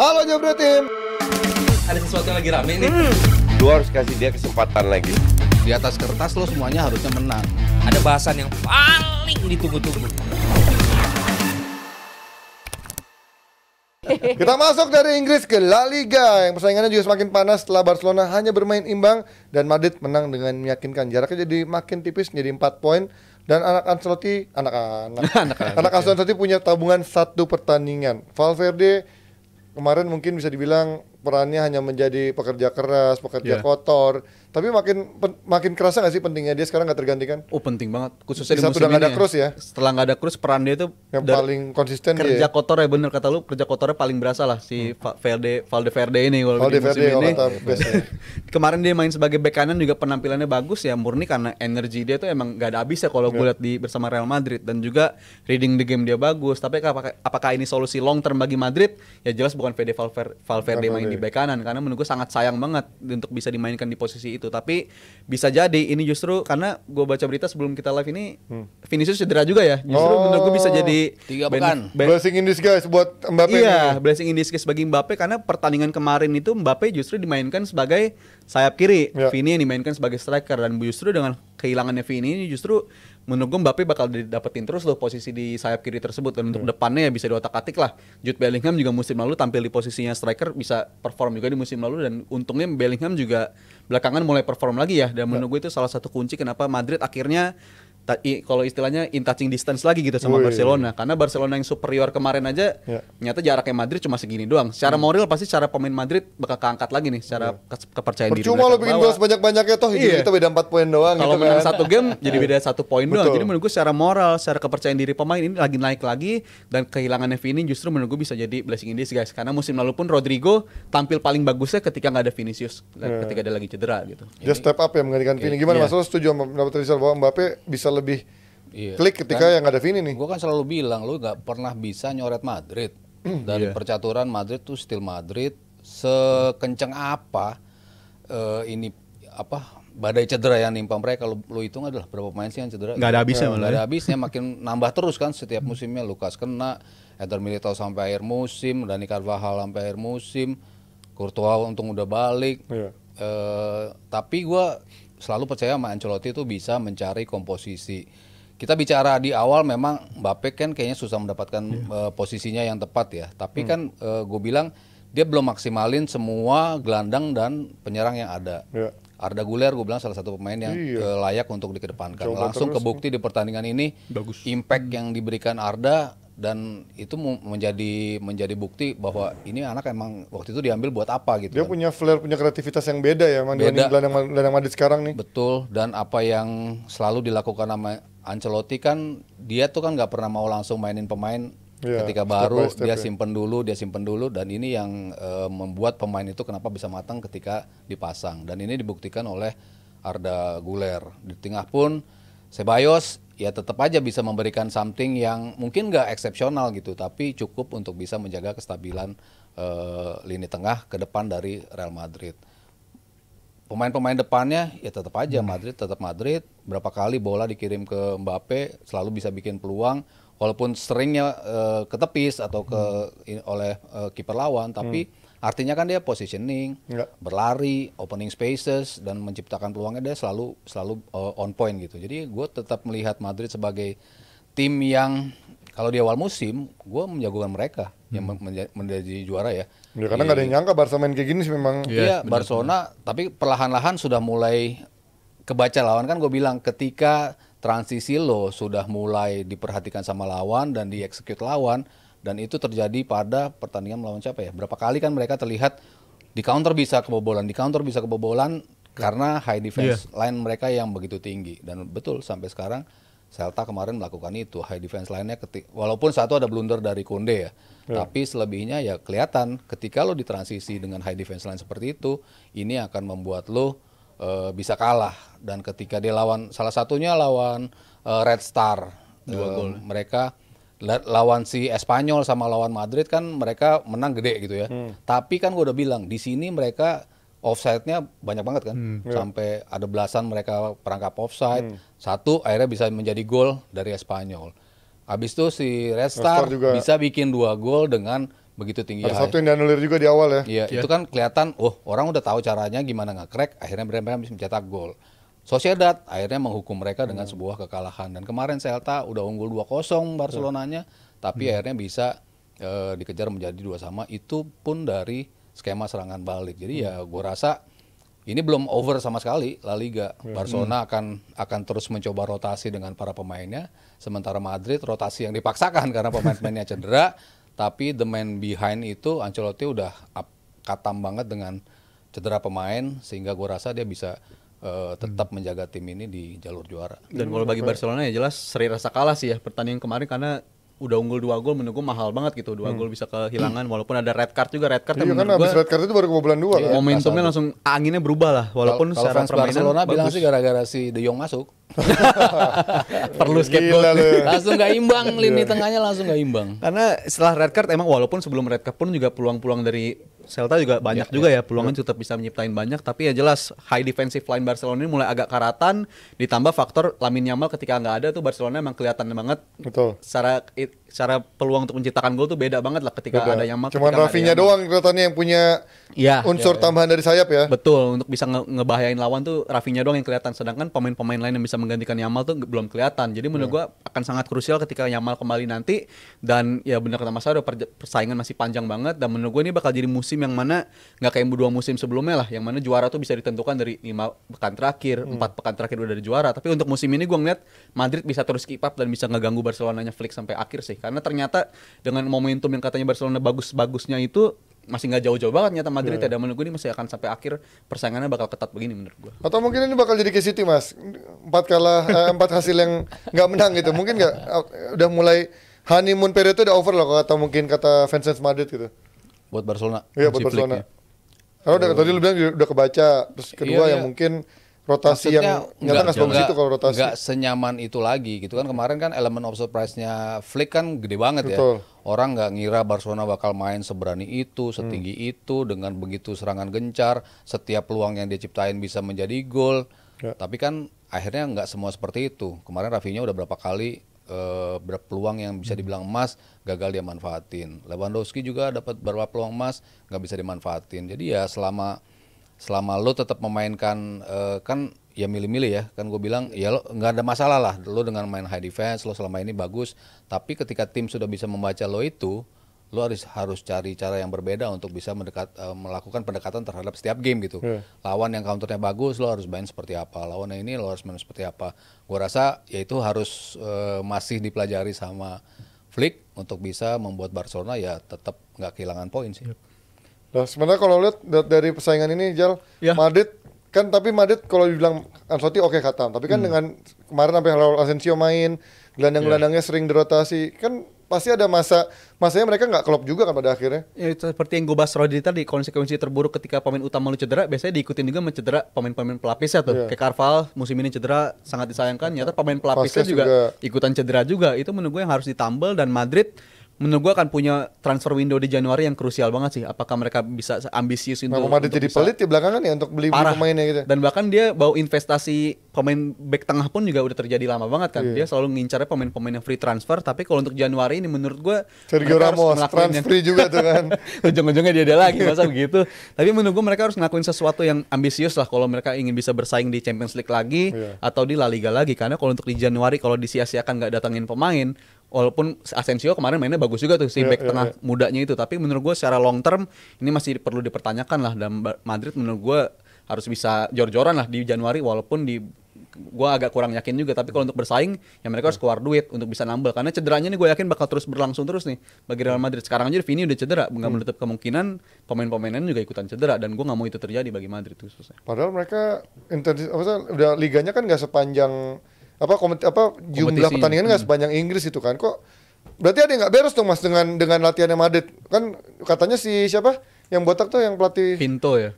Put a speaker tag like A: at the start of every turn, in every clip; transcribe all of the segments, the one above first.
A: Halo Jabra Tim.
B: Ada sesuatu yang lagi rame nih.
C: Lu harus kasih dia kesempatan lagi.
D: Di atas kertas lo semuanya harusnya menang.
B: Ada bahasan yang paling ditunggu-tunggu.
A: Kita masuk dari Inggris ke La Liga yang persaingannya juga semakin panas setelah Barcelona hanya bermain imbang dan Madrid menang dengan meyakinkan. Jaraknya jadi makin tipis menjadi 4 poin dan anak Ancelotti punya tabungan 1 pertandingan. Valverde kemarin mungkin bisa dibilang perannya hanya menjadi pekerja keras, pekerja kotor. Tapi makin kerasa nggak sih pentingnya dia sekarang nggak tergantikan?
D: Oh penting banget, khususnya
A: di musim ini. Ada Kroos ya.
D: Setelah nggak ada Kroos, peran dia itu
A: yang paling konsisten.
D: Kerja kotor ya, bener kata lu, kerja kotornya paling berasa lah si Valverde ini kalau di musim ini. Kemarin dia main sebagai bek kanan juga penampilannya bagus ya, murni karena energi dia tuh emang nggak ada habis ya kalau gue lihat bersama Real Madrid, dan juga reading the game dia bagus. Tapi apakah ini solusi long term bagi Madrid? Ya jelas bukan Valverde main di bek kanan, karena menurut gue sangat sayang banget untuk bisa dimainkan di posisi itu. Tapi bisa jadi ini justru karena gue baca berita sebelum kita live ini Vinicius cedera juga ya. Justru menurut gue bisa jadi
B: 3 pekan.
A: Blessing in disguise buat Mbappe.
D: Iya, blessing in disguise bagi Mbappe, karena pertandingan kemarin itu Mbappe justru dimainkan sebagai sayap kiri, Vini yang dimainkan sebagai striker, dan justru dengan kehilangannya Vini ini justru menurut gue Mbappe bakal dapetin terus loh posisi di sayap kiri tersebut, dan untuk depannya ya bisa diotak-atik lah. Jude Bellingham juga musim lalu tampil di posisinya striker, bisa perform juga di musim lalu, dan untungnya Bellingham juga belakangan mulai perform lagi ya, dan menurut gue itu salah satu kunci kenapa Madrid akhirnya kalau istilahnya in touching distance lagi gitu sama Barcelona. Karena Barcelona yang superior kemarin aja ternyata jaraknya Madrid cuma segini doang. Secara moral pasti secara pemain Madrid bakal keangkat lagi nih secara kepercayaan diri.
A: Percuma lo bikin gol sebanyak-banyaknya toh kita beda 4 poin doang.
D: Kalau gitu menang satu game jadi beda 1 poin doang. Jadi menurut gue secara moral, secara kepercayaan diri pemain ini lagi naik lagi, dan kehilangannya Vini justru menurut gue bisa jadi blessing in disguise. Karena musim lalu pun Rodrigo tampil paling bagusnya ketika nggak ada Vinicius, ketika dia lagi cedera gitu.
A: Dia step up ya menggantikan Vini. Gimana Mas? Lo setuju sama pendapat Rizal bahwa Mbappe bisa lebih klik ketika yang ada Vini nih?
D: Gue kan selalu bilang lu nggak pernah bisa nyoret Madrid. Dari percaturan Madrid tuh still Madrid. Sekencang apa badai cedera yang nimpa mereka, lu hitung adalah berapa pemain sih yang cedera?
E: Nggak ada habisnya.
D: Nggak ada habisnya, makin nambah terus kan setiap musimnya. Lucas kena, Eder Militao sampai akhir musim, Dani Carvajal sampai akhir musim, Courtois untung udah balik. Tapi gue selalu percaya sama Ancelotti itu bisa mencari komposisi. Kita bicara di awal memang Mbappe kan kayaknya susah mendapatkan posisinya yang tepat ya. Tapi kan gue bilang dia belum maksimalin semua gelandang dan penyerang yang ada. Arda Güler gue bilang salah satu pemain yang layak untuk dikedepankan. Langsung kebukti di pertandingan ini. Bagus. Impact yang diberikan Arda, dan itu menjadi bukti bahwa ini anak emang waktu itu diambil buat apa gitu.
A: Dia punya flair, punya kreativitas yang beda ya dibanding gelandang Madrid sekarang nih.
D: Betul, dan apa yang selalu dilakukan sama Ancelotti kan, dia tuh kan nggak pernah mau langsung mainin pemain ketika baru, dia simpen dulu, dan ini yang membuat pemain itu kenapa bisa matang ketika dipasang, dan ini dibuktikan oleh Arda Güler. Di tengah pun Ceballos ya tetap aja bisa memberikan something yang mungkin nggak eksepsional gitu, tapi cukup untuk bisa menjaga kestabilan lini tengah ke depan dari Real Madrid. Pemain-pemain depannya ya tetap aja tetap Madrid. Berapa kali bola dikirim ke Mbappe selalu bisa bikin peluang, walaupun seringnya ketepis atau oleh kiper lawan, tapi artinya kan dia positioning, berlari, opening spaces, dan menciptakan peluangnya dia selalu on point gitu. Jadi gue tetap melihat Madrid sebagai tim yang kalau di awal musim gue menjagokan mereka yang menjadi juara ya.
A: Karena nggak ada yang nyangka Barca main kayak gini sih memang.
D: Iya, Barcelona, tapi perlahan-lahan sudah mulai kebaca lawan. Kan gue bilang ketika transisi lo sudah mulai diperhatikan sama lawan dan dieksekut lawan, dan itu terjadi pada pertandingan melawan siapa ya? Berapa kali kan mereka terlihat di counter bisa kebobolan karena high defense line mereka yang begitu tinggi. Dan betul sampai sekarang Celta kemarin melakukan itu, high defense line-nya walaupun satu ada blunder dari Koundé ya. Tapi selebihnya ya kelihatan ketika lo ditransisi dengan high defense line seperti itu, ini akan membuat lo bisa kalah. Dan ketika dia salah satunya lawan Red Star, mereka lawan si Espanyol sama lawan Madrid kan mereka menang gede gitu ya. Tapi kan gue udah bilang di sini mereka offside-nya banyak banget kan, sampai ada belasan mereka perangkap offside. Satu akhirnya bisa menjadi gol dari Espanyol. Habis itu si Red Star bisa bikin 2 gol dengan begitu tinggi.
A: Ada satu yang dianulir juga di awal ya.
D: Iya, itu kan kelihatan, orang udah tahu caranya gimana nge-crack, akhirnya mereka bisa mencetak gol. Sociedad akhirnya menghukum mereka dengan sebuah kekalahan. Dan kemarin Celta udah unggul 2-0 Barcelonanya, tapi akhirnya bisa dikejar menjadi 2-2. Itu pun dari skema serangan balik. Jadi ya gue rasa ini belum over sama sekali La Liga. Barcelona akan terus mencoba rotasi dengan para pemainnya, sementara Madrid rotasi yang dipaksakan karena pemain-pemainnya cedera. Tapi the man behind itu Ancelotti udah katam banget dengan cedera pemain, sehingga gue rasa dia bisa tetap menjaga tim ini di jalur juara.
E: Dan kalau bagi Barcelona ya jelas seri rasa kalah sih ya pertandingan kemarin, karena udah unggul 2 gol menurut gue mahal banget gitu. 2 gol bisa kehilangan walaupun ada red card juga. Red card
A: Iya kan habis red card itu baru kebobolan 2 kan.
E: Momentumnya langsung anginnya berubah lah walaupun
D: Kalau
E: secara
D: fans Barcelona bilang
E: bagus.
D: sih gara-gara si De Jong masuk.
E: Perlu
A: Gila
E: scapegoat.
A: lu.
D: Langsung gak imbang, lini tengahnya langsung gak imbang.
E: Karena setelah red card emang walaupun sebelum red card pun juga peluang-peluang dari Celta juga banyak juga ya, peluangnya tetap bisa menyiptain banyak, tapi ya jelas high defensive line Barcelona ini mulai agak karatan, ditambah faktor Lamine Yamal ketika nggak ada tuh Barcelona emang kelihatan banget.
A: Betul.
E: Secara peluang untuk menciptakan gol tuh beda banget lah ketika ada Yamal.
A: Cuman Rafinha doang kelihatannya yang punya unsur tambahan dari sayap ya.
E: Betul, untuk bisa ngebahayain lawan tuh Rafinha doang yang kelihatan, sedangkan pemain-pemain lain yang bisa menggantikan Yamal tuh belum kelihatan. Jadi menurut gua akan sangat krusial ketika Yamal kembali nanti, dan ya benar kata Mas Ado, persaingan masih panjang banget, dan menurut gua ini bakal jadi musim yang mana nggak kayak 2 musim sebelumnya lah, yang mana juara tuh bisa ditentukan dari 5 pekan terakhir, 4 pekan terakhir udah ada juara. Tapi untuk musim ini gua ngeliat Madrid bisa terus keep up dan bisa ngeganggu Barcelonanya Flick sampai akhir sih, karena ternyata dengan momentum yang katanya Barcelona bagus-bagusnya itu masih nggak jauh-jauh banget nyata Madrid ya. Dan menurut gue ini masih akan sampai akhir persaingannya bakal ketat begini menurut gue.
A: Atau mungkin ini bakal jadi ke City Mas, 4 hasil yang nggak menang gitu, mungkin nggak udah mulai honeymoon period itu udah over loh, atau mungkin kata fans Madrid gitu.
D: Buat Barcelona.
A: Iya buat Barcelona. Karena udah tadi lu bilang udah kebaca, terus kedua yang mungkin rotasi
D: Maksudnya
A: yang nggak sebagus itu kalau rotasi.
D: Nggak senyaman itu lagi gitu kan. Kemarin kan elemen of surprise-nya Flick kan gede banget.
A: Betul.
D: Ya. Orang nggak ngira Barcelona bakal main seberani itu, setinggi itu, dengan begitu serangan gencar, setiap peluang yang dia ciptain bisa menjadi gol. Ya. Tapi kan akhirnya nggak semua seperti itu. Kemarin Rafinha udah berapa kali berpeluang yang bisa dibilang emas gagal dia manfaatin. Lewandowski juga dapat beberapa peluang emas nggak bisa dimanfaatin. Jadi ya selama lo tetap memainkan kan ya milih-milih ya, kan gue bilang ya lo nggak ada masalah lah lo dengan main high defense, lo selama ini bagus, tapi ketika tim sudah bisa membaca lo itu, lo harus cari cara yang berbeda untuk bisa melakukan pendekatan terhadap setiap game gitu. Lawan yang counternya bagus, lo harus main seperti apa, lawan yang ini lo harus main seperti apa. Gue rasa ya itu harus masih dipelajari sama Flick untuk bisa membuat Barcelona ya tetap nggak kehilangan poin sih.
A: Nah, sebenarnya kalau lihat dari persaingan ini Jal, Madrid kan, tapi Madrid kalau dibilang Ancelotti oke kata, tapi kan dengan kemarin sampai Raul Asensio main, gelandang-gelandangnya sering dirotasi, kan pasti ada masanya mereka nggak klop juga kan pada akhirnya.
E: Ya, seperti yang gue bahas Rodri tadi, konsekuensi terburuk ketika pemain utama lu cedera, biasanya diikutin juga mencedera pemain-pemain pelapisnya tuh. Kayak Carval musim ini cedera, sangat disayangkan. Nyata pemain pelapisnya juga ikutan cedera juga. Itu menurut gue yang harus ditambal, dan Madrid menurut gue akan punya transfer window di Januari yang krusial banget sih. Apakah mereka bisa ambisius untuk
A: Madrid jadi pelit ya belakangan ya untuk beli pemainnya gitu.
E: Dan bahkan dia bawa investasi pemain back tengah pun juga udah terjadi lama banget kan. Dia selalu ngincarnya pemain-pemain yang free transfer. Tapi kalau untuk Januari ini menurut gue
A: Sergio Ramos transfer juga tuh kan.
E: Ujung-ujungnya dia lagi masa begitu. Tapi menurut gue mereka harus ngelakuin sesuatu yang ambisius lah kalau mereka ingin bisa bersaing di Champions League lagi atau di La Liga lagi. Karena kalau untuk di Januari kalau disia-siakan nggak datangin pemain, walaupun Asensio kemarin mainnya bagus juga tuh si back tengah mudanya itu, tapi menurut gue secara long term ini masih perlu dipertanyakan lah, dan Madrid menurut gue harus bisa jor-joran lah di Januari, walaupun gue agak kurang yakin juga, tapi kalau untuk bersaing ya mereka harus keluar duit untuk bisa nambal, karena cederanya nih gue yakin bakal terus berlangsung terus nih bagi Real Madrid. Sekarang aja Vini udah cedera, nggak menutup kemungkinan pemain-pemainnya juga ikutan cedera, dan gue nggak mau itu terjadi bagi Madrid khususnya.
A: Padahal mereka udah liganya kan nggak sepanjang jumlah pertandingan nggak sebanyak Inggris itu kan, kok berarti ada yang nggak beres dong Mas dengan latihannya Madrid kan. Katanya si siapa yang botak tuh, yang pelatih
E: Pinto ya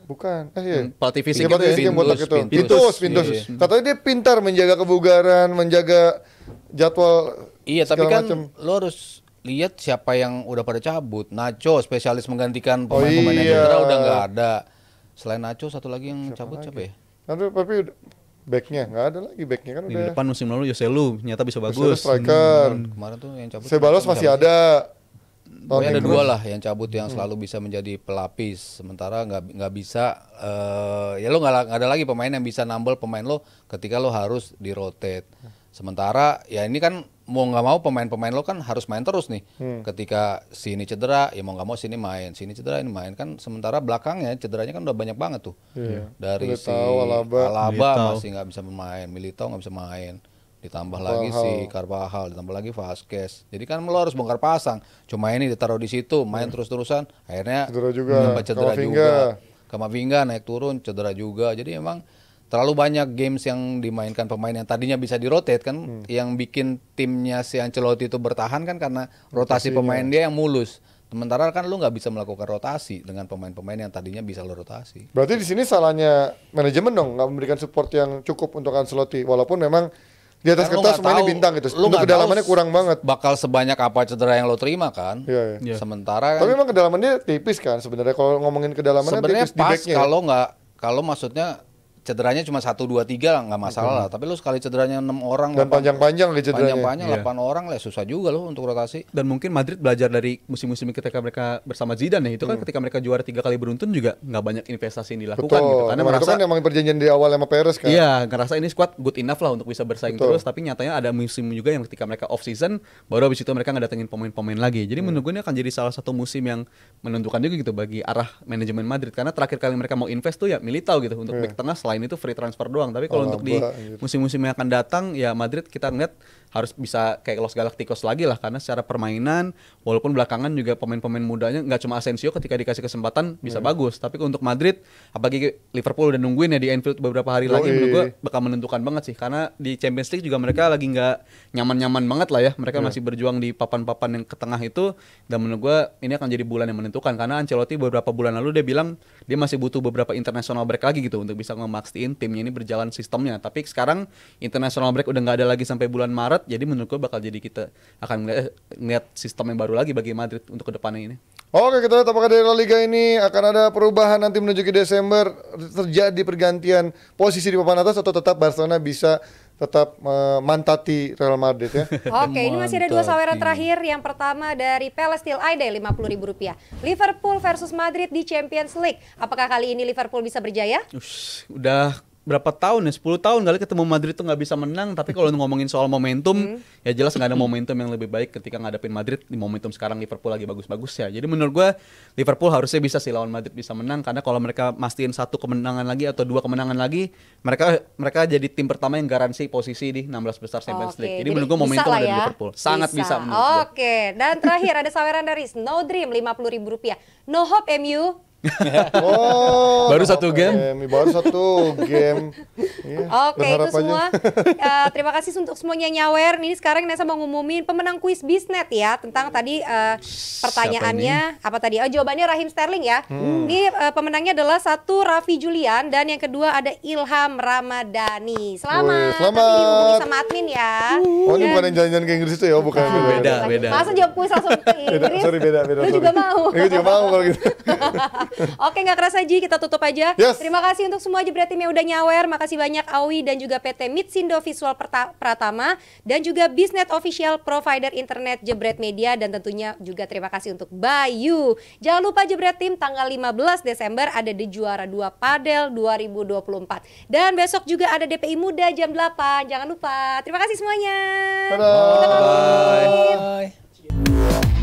A: bukan
E: pelatih fisik
A: yang botak itu Pintus. Katanya dia pintar menjaga kebugaran, menjaga jadwal.
D: Iya, tapi kan
A: macem.
D: lo harus lihat siapa yang udah pada cabut. Nacho spesialis menggantikan pemain-pemain yang cedera udah nggak ada. Selain Nacho satu lagi yang cabut siapa ya?
A: Tapi backnya nggak ada lagi, backnya kan
E: di
A: udah.
E: depan musim lalu Joselu nyata bisa bagus.
A: Striker.
D: Kemarin tuh yang cabut.
A: Ceballos masih ada.
D: Pokoknya ada dua lah yang cabut yang selalu bisa menjadi pelapis. Sementara nggak bisa, ya lo nggak ada lagi pemain yang bisa nambel pemain lo ketika lo harus di rotate. Sementara ya ini kan mau nggak mau pemain-pemain lo kan harus main terus nih. Ketika sini cedera, ya mau nggak mau sini main, sini cedera ini main kan. Sementara belakangnya cederanya kan udah banyak banget tuh. Dari
A: Militao,
D: Alaba masih nggak bisa bermain, Militao nggak bisa main. Ditambah lagi si Carvajal, ditambah lagi Vazquez. Jadi kan lo harus bongkar pasang. Cuma ini ditaruh di situ, main terus-terusan. Akhirnya
A: cedera juga,
D: dapat cedera juga. Kamavinga naik turun, cedera juga. Jadi emang terlalu banyak games yang dimainkan pemain yang tadinya bisa di-rotate kan. Yang bikin timnya si Ancelotti itu bertahan kan karena rotasi pemain dia yang mulus. Sementara kan lu nggak bisa melakukan rotasi dengan pemain-pemain yang tadinya bisa lo rotasi.
A: Berarti di sini salahnya manajemen dong, nggak memberikan support yang cukup untuk Ancelotti. Walaupun memang di atas
D: kan
A: kertas mainnya bintang gitu. Untuk kedalamannya kurang banget.
D: Bakal sebanyak apa cedera yang lo terima kan?
A: Iya.
D: Sementara
A: tapi memang kedalamannya tipis kan sebenarnya kalau ngomongin kedalamannya
D: sebenarnya
A: tipis
D: pas
A: di backnya.
D: kalau maksudnya cederanya cuma 1, 2, 3 lah nggak masalah lah. Tapi lu sekali cederanya 6 orang
A: dan panjang-panjang lagi cederanya.
D: Panjang-panjang 8 orang lah susah juga lo untuk rotasi.
E: Dan mungkin Madrid belajar dari musim-musim ketika mereka bersama Zidane ya. Itu kan ketika mereka juara 3 kali beruntun juga nggak banyak investasi yang dilakukan gitu. Karena
A: merasa itu kan emang perjanjian di awal sama Perez kan.
E: Iya, ngerasa ini squad good enough lah untuk bisa bersaing terus. Tapi nyatanya ada musim juga yang ketika mereka off season baru habis itu mereka ngedatengin pemain-pemain lagi. Jadi menurut gue ini akan jadi salah satu musim yang menentukan juga gitu bagi arah manajemen Madrid. Karena terakhir kali mereka mau invest tuh ya Militao gitu untuk back tengah, selain itu free transfer doang. Tapi kalau untuk di musim-musim yang akan datang ya Madrid kita ngeliat harus bisa kayak Los Galacticos lagi lah, karena secara permainan walaupun belakangan juga pemain-pemain mudanya nggak cuma Asensio ketika dikasih kesempatan bisa bagus, tapi untuk Madrid apalagi Liverpool udah nungguin ya di Anfield beberapa hari lagi, menurut gue bakal menentukan banget sih, karena di Champions League juga mereka lagi nggak nyaman-nyaman banget lah ya, mereka masih berjuang di papan-papan yang ke tengah itu, dan menurut gue ini akan jadi bulan yang menentukan, karena Ancelotti beberapa bulan lalu dia bilang dia masih butuh beberapa international break lagi gitu untuk bisa ngemastiin timnya ini berjalan sistemnya, tapi sekarang international break udah nggak ada lagi sampai bulan Maret. Jadi menurut gue bakal jadi kita akan ngeliat sistem yang baru lagi bagi Madrid untuk kedepannya ini.
A: Oke, kita lihat apakah dari La Liga ini akan ada perubahan nanti menuju ke Desember, terjadi pergantian posisi di papan atas atau tetap Barcelona bisa tetap mantati Real Madrid ya.
F: Oke, ini masih ada 2 saweran terakhir. Yang pertama dari Palestine Ide Rp50.000. Liverpool versus Madrid di Champions League. Apakah kali ini Liverpool bisa berjaya?
E: Udah berapa tahun ya, 10 tahun kali ketemu Madrid tuh nggak bisa menang. Tapi kalau ngomongin soal momentum, ya jelas nggak ada momentum yang lebih baik ketika ngadepin Madrid. Di momentum sekarang Liverpool lagi bagus-bagus ya. Jadi menurut gue Liverpool harusnya bisa sih lawan Madrid bisa menang, karena kalau mereka mastiin 1 kemenangan lagi atau 2 kemenangan lagi, mereka jadi tim pertama yang garansi posisi di 16 besar Champions League. Jadi menurut gue momentum ada di Liverpool. Sangat bisa menurut gue.
F: Oke, dan terakhir ada saweran dari Snow Dream Rp50.000. No hope MU.
E: Baru 1 game.
A: Baru 1 game. Ya,
F: Oke, itu semua. Terima kasih untuk semuanya nyawer. Ini sekarang Nesa mau ngumumin pemenang kuis Bisnet ya, tentang tadi pertanyaannya apa tadi? Oh, jawabannya Raheem Sterling ya. Ini pemenangnya adalah 1 Raffi Julian dan yang kedua ada Ilham Ramadhani. Selamat.
A: Selamat.
F: Tapi dihubungi sama admin ya.
A: Oh, ini bukan yang jalan-jalan ke Inggris itu ya? Bukan.
E: Beda.
F: Masa jawab kuis langsung ke Inggris?
A: Sorry, beda.
F: Lu juga mau.
A: Gue juga mau kalau gitu.
F: Oke, nggak kerasa Ji, kita tutup aja.
A: Yes.
F: Terima kasih untuk semua Jebret tim yang udah nyawer. Makasih banyak Awi dan juga PT Mitsindo Visual Pratama dan juga Bisnet Official Provider Internet Jebret Media, dan tentunya juga terima kasih untuk Bayu. Jangan lupa Jebret tim tanggal 15 Desember ada di Juara 2 Padel 2024. Dan besok juga ada DPI Muda jam 8. Jangan lupa. Terima kasih semuanya.
A: Dadah.
F: Kita pamit.
D: Bye.